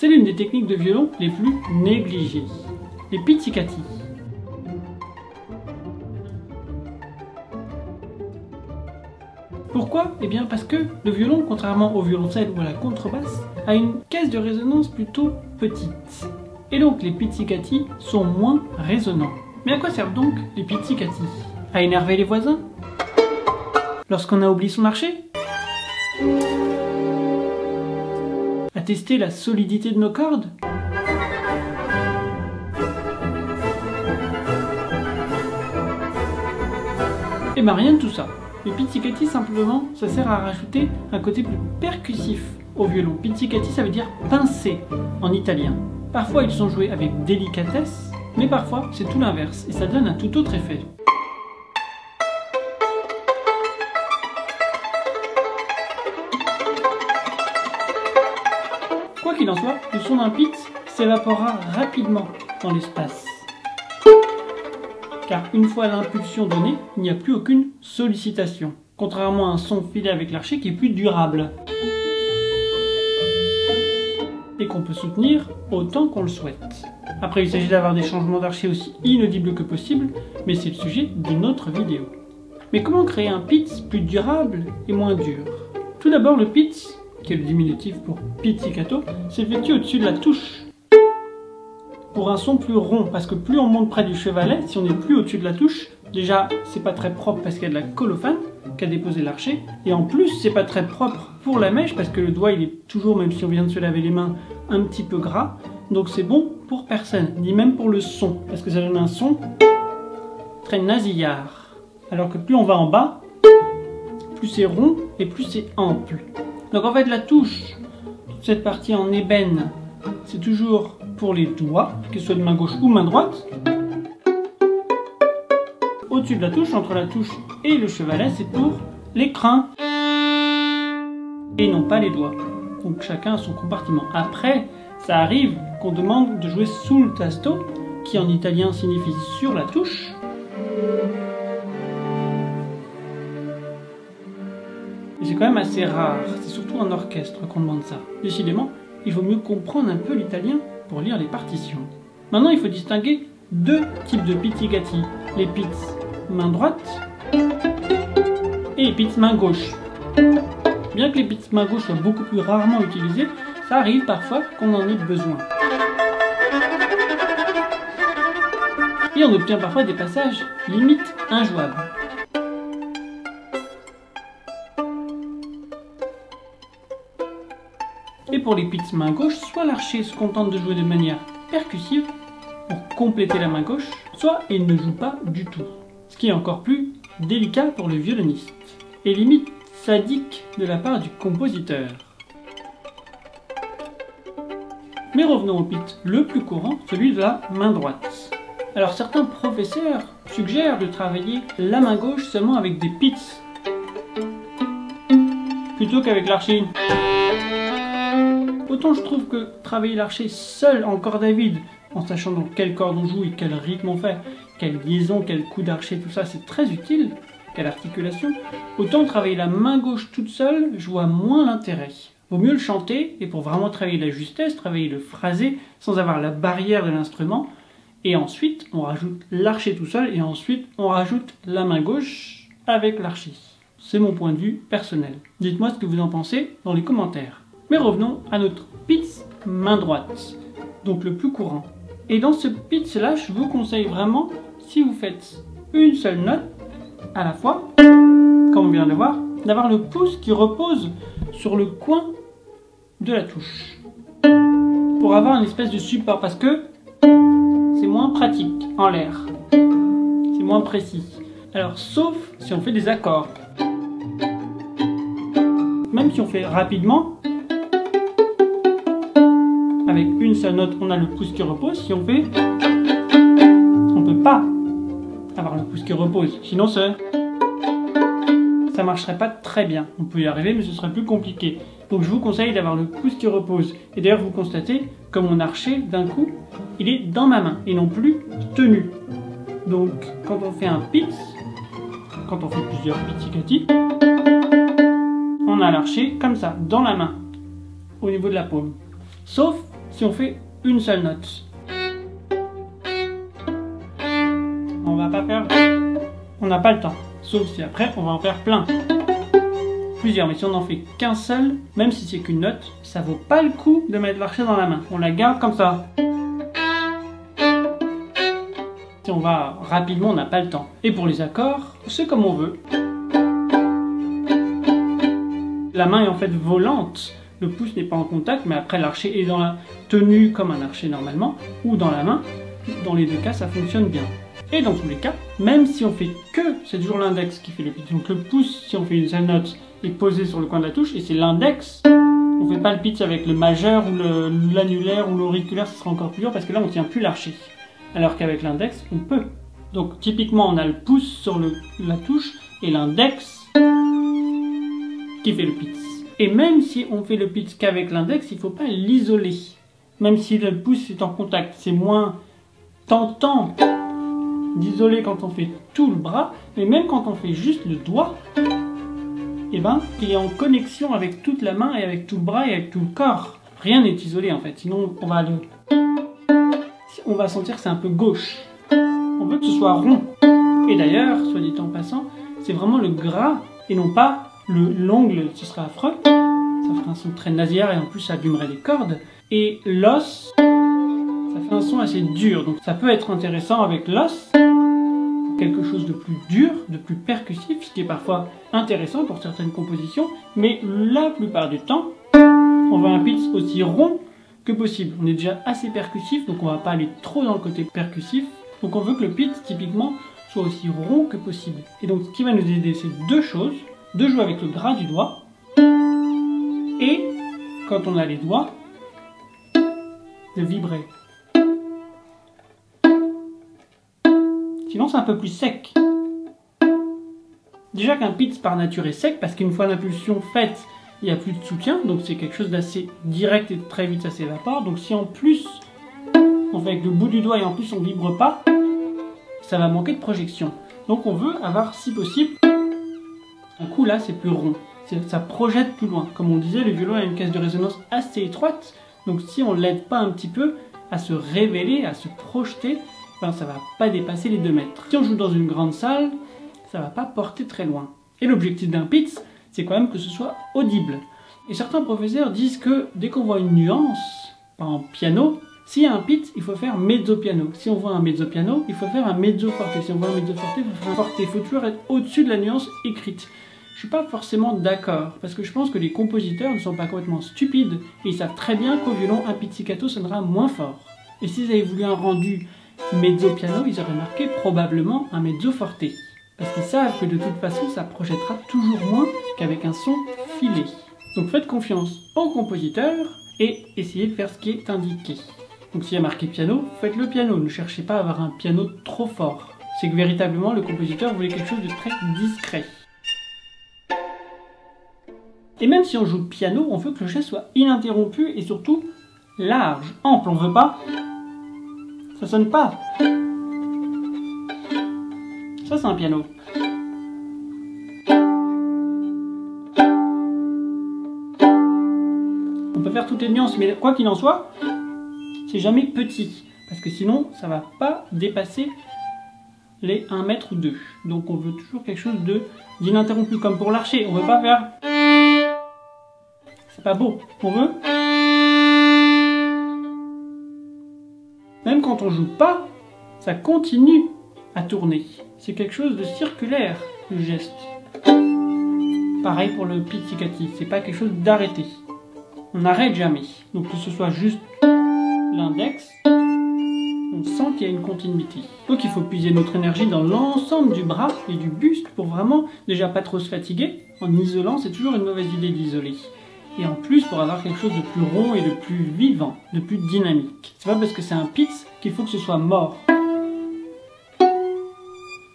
C'est l'une des techniques de violon les plus négligées, les pizzicati. Pourquoi? Eh bien parce que le violon, contrairement au violoncelle ou à la contrebasse, a une caisse de résonance plutôt petite. Et donc les pizzicati sont moins résonnants. Mais à quoi servent donc les pizzicati? À énerver les voisins? Lorsqu'on a oublié son archet? À tester la solidité de nos cordes? Eh ben rien de tout ça. Le pizzicati, simplement, ça sert à rajouter un côté plus percussif au violon. Pizzicati, ça veut dire pincer en italien. Parfois, ils sont joués avec délicatesse, mais parfois, c'est tout l'inverse, et ça donne un tout autre effet. Quoi qu'il en soit, le son d'un pizz s'évaporera rapidement dans l'espace. Car une fois l'impulsion donnée, il n'y a plus aucune sollicitation. Contrairement à un son filé avec l'archet qui est plus durable. Et qu'on peut soutenir autant qu'on le souhaite. Après, il s'agit d'avoir des changements d'archet aussi inaudibles que possible, mais c'est le sujet d'une autre vidéo. Mais comment créer un pizz plus durable et moins dur? Tout d'abord, le pizz, qui est le diminutif pour pizzicato, s'effectue au-dessus de la touche. Pour un son plus rond, parce que plus on monte près du chevalet, si on n'est plus au-dessus de la touche, déjà c'est pas très propre parce qu'il y a de la colophane qui a déposé l'archet, et en plus c'est pas très propre pour la mèche parce que le doigt il est toujours, même si on vient de se laver les mains, un petit peu gras, donc c'est bon pour personne, ni même pour le son, parce que ça donne un son très nasillard. Alors que plus on va en bas, plus c'est rond et plus c'est ample. Donc en fait la touche, toute cette partie en ébène, c'est toujours pour les doigts, que ce soit de main gauche ou main droite. Au-dessus de la touche, entre la touche et le chevalet, c'est pour les crins. Et non pas les doigts. Donc chacun a son compartiment. Après, ça arrive qu'on demande de jouer sul tasto, qui en italien signifie sur la touche. Et c'est quand même assez rare, c'est surtout en orchestre qu'on demande ça. Décidément, il vaut mieux comprendre un peu l'italien pour lire les partitions. Maintenant, il faut distinguer deux types de pizzicati. Les pizz main droite et les pizz main gauche. Bien que les pizz main gauche soient beaucoup plus rarement utilisés, ça arrive parfois qu'on en ait besoin. Et on obtient parfois des passages limite injouables. Et pour les pizz main gauche, soit l'archet se contente de jouer de manière percussive pour compléter la main gauche, soit il ne joue pas du tout. Ce qui est encore plus délicat pour le violoniste. Et limite sadique de la part du compositeur. Mais revenons au pizz le plus courant, celui de la main droite. Alors certains professeurs suggèrent de travailler la main gauche seulement avec des pizz, plutôt qu'avec l'archet. Autant je trouve que travailler l'archet seul en corde à vide, en sachant dans quelle corde on joue et quel rythme on fait, quelle liaison, quel coup d'archet, tout ça, c'est très utile, quelle articulation. Autant travailler la main gauche toute seule, je vois moins l'intérêt. Vaut mieux le chanter, et pour vraiment travailler la justesse, travailler le phrasé, sans avoir la barrière de l'instrument. Et ensuite, on rajoute l'archet tout seul, et ensuite, on rajoute la main gauche avec l'archet. C'est mon point de vue personnel. Dites-moi ce que vous en pensez dans les commentaires. Mais revenons à notre pizz main droite, donc le plus courant. Et dans ce pizz là, je vous conseille vraiment, si vous faites une seule note à la fois, comme on vient de voir, d'avoir le pouce qui repose sur le coin de la touche, pour avoir une espèce de support, parce que c'est moins pratique en l'air, c'est moins précis. Alors sauf si on fait des accords, même si on fait rapidement, avec une seule note, on a le pouce qui repose. Si on fait, on peut pas avoir le pouce qui repose. Sinon, ça marcherait pas très bien. On peut y arriver, mais ce serait plus compliqué. Donc, je vous conseille d'avoir le pouce qui repose. Et d'ailleurs, vous constatez que mon archet, d'un coup, il est dans ma main et non plus tenu. Donc, quand on fait un pizz, quand on fait plusieurs pizzicati, on a l'archet comme ça, dans la main, au niveau de la paume. Sauf si on fait une seule note. On va pas faire... On n'a pas le temps. Sauf si après, on va en faire plein. Plusieurs, mais si on n'en fait qu'un seul, même si c'est qu'une note, ça vaut pas le coup de mettre l'archet dans la main. On la garde comme ça. Si on va rapidement, on n'a pas le temps. Et pour les accords, c'est comme on veut. La main est en fait volante. Le pouce n'est pas en contact, mais après l'archet est dans la tenue comme un archet normalement, ou dans la main. Dans les deux cas, ça fonctionne bien. Et dans tous les cas, même si on fait que, c'est toujours l'index qui fait le pitch. Donc le pouce, si on fait une seule note, est posé sur le coin de la touche, et c'est l'index. On ne fait pas le pitch avec le majeur, ou l'annulaire, ou l'auriculaire, ce sera encore plus dur, parce que là, on ne tient plus l'archet. Alors qu'avec l'index, on peut. Donc typiquement, on a le pouce sur la touche, et l'index qui fait le pitch. Et même si on fait le pitch qu'avec l'index, il ne faut pas l'isoler. Même si le pouce est en contact, c'est moins tentant d'isoler quand on fait tout le bras, mais même quand on fait juste le doigt, eh ben, il est en connexion avec toute la main et avec tout le bras et avec tout le corps. Rien n'est isolé en fait, sinon on va sentir que c'est un peu gauche. On veut que ce soit rond. Et d'ailleurs, soit dit en passant, c'est vraiment le gras et non pas l'ongle, ce serait affreux. Ça ferait un son très nasillard et en plus ça allumerait les cordes. Et l'os, ça fait un son assez dur, donc ça peut être intéressant avec l'os, quelque chose de plus dur, de plus percussif, ce qui est parfois intéressant pour certaines compositions, mais la plupart du temps, on veut un pitch aussi rond que possible. On est déjà assez percussif, donc on va pas aller trop dans le côté percussif, donc on veut que le pitch, typiquement, soit aussi rond que possible. Et donc ce qui va nous aider, c'est deux choses, de jouer avec le gras du doigt, et quand on a les doigts, de vibrer. Sinon, c'est un peu plus sec. Déjà qu'un pitch par nature est sec, parce qu'une fois l'impulsion faite, il n'y a plus de soutien, donc c'est quelque chose d'assez direct et très vite ça s'évapore. Donc si en plus, on fait avec le bout du doigt et en plus on vibre pas, ça va manquer de projection. Donc on veut avoir, si possible, un coup là c'est plus rond. Ça projette plus loin. Comme on disait, le violon a une caisse de résonance assez étroite, donc si on ne l'aide pas un petit peu à se révéler, à se projeter, ben, ça ne va pas dépasser les 2 mètres. Si on joue dans une grande salle, ça ne va pas porter très loin. Et l'objectif d'un pitch, c'est quand même que ce soit audible. Et certains professeurs disent que dès qu'on voit une nuance, en piano, s'il y a un pitch, il faut faire mezzo-piano. Si on voit un mezzo-piano, il faut faire un mezzo-forte. Si on voit un mezzo-forte, il faut faire un forte. Il faut toujours être au-dessus de la nuance écrite. Je ne suis pas forcément d'accord, parce que je pense que les compositeurs ne sont pas complètement stupides, et ils savent très bien qu'au violon, un pizzicato sonnera moins fort. Et s'ils avaient voulu un rendu mezzo-piano, ils auraient marqué probablement un mezzo-forte. Parce qu'ils savent que de toute façon, ça projettera toujours moins qu'avec un son filé. Donc faites confiance au compositeur, et essayez de faire ce qui est indiqué. Donc s'il y a marqué piano, faites le piano, ne cherchez pas à avoir un piano trop fort. C'est que véritablement, le compositeur voulait quelque chose de très discret. Et même si on joue piano, on veut que le geste soit ininterrompu et surtout large, ample. On veut pas... Ça sonne pas. Ça, c'est un piano. On peut faire toutes les nuances, mais quoi qu'il en soit, c'est jamais petit. Parce que sinon, ça va pas dépasser les 1 mètre ou 2. Donc on veut toujours quelque chose d'ininterrompu. Comme pour l'archer, on veut pas faire... C'est pas beau. On veut... Même quand on joue pas, ça continue à tourner. C'est quelque chose de circulaire, le geste. Pareil pour le pizzicati, c'est pas quelque chose d'arrêté. On n'arrête jamais. Donc que ce soit juste l'index, on sent qu'il y a une continuité. Donc il faut puiser notre énergie dans l'ensemble du bras et du buste pour vraiment déjà pas trop se fatiguer. En isolant, c'est toujours une mauvaise idée d'isoler. Et en plus, pour avoir quelque chose de plus rond et de plus vivant, de plus dynamique. C'est pas parce que c'est un pitch qu'il faut que ce soit mort.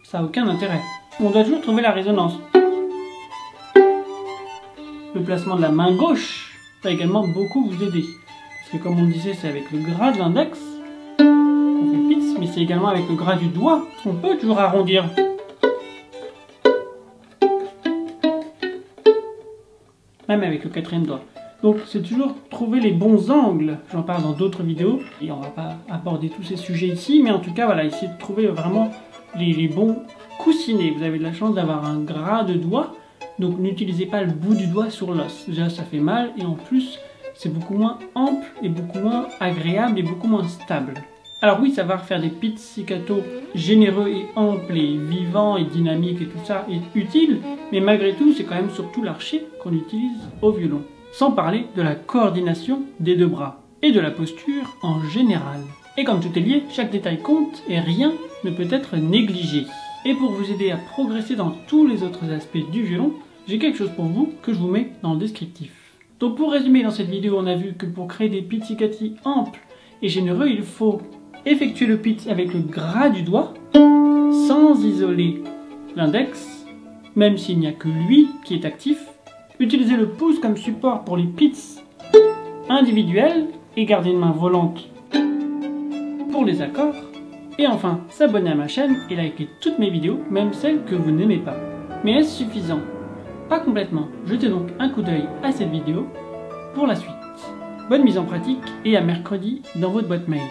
Ça n'a aucun intérêt. On doit toujours trouver la résonance. Le placement de la main gauche va également beaucoup vous aider. Parce que comme on disait, c'est avec le gras de l'index qu'on fait le pitch, mais c'est également avec le gras du doigt qu'on peut toujours arrondir. Même avec le 4e doigt. Donc c'est toujours trouver les bons angles, j'en parle dans d'autres vidéos, et on va pas aborder tous ces sujets ici, mais en tout cas voilà, essayez de trouver vraiment les bons coussinets. Vous avez de la chance d'avoir un gras de doigt, donc n'utilisez pas le bout du doigt sur l'os, déjà ça fait mal, et en plus c'est beaucoup moins ample, et beaucoup moins agréable, et beaucoup moins stable. Alors oui, savoir faire des pizzicato généreux et amples et vivants et dynamiques et tout ça est utile, mais malgré tout, c'est quand même surtout l'archet qu'on utilise au violon. Sans parler de la coordination des deux bras et de la posture en général. Et comme tout est lié, chaque détail compte et rien ne peut être négligé. Et pour vous aider à progresser dans tous les autres aspects du violon, j'ai quelque chose pour vous que je vous mets dans le descriptif. Donc pour résumer, dans cette vidéo, on a vu que pour créer des pizzicati amples et généreux, il faut effectuer le pitch avec le gras du doigt, sans isoler l'index, même s'il n'y a que lui qui est actif, utiliser le pouce comme support pour les pits individuels et garder une main volante pour les accords, et enfin s'abonner à ma chaîne et liker toutes mes vidéos, même celles que vous n'aimez pas. Mais est-ce suffisant? Pas complètement. Jetez donc un coup d'œil à cette vidéo pour la suite. Bonne mise en pratique et à mercredi dans votre boîte mail.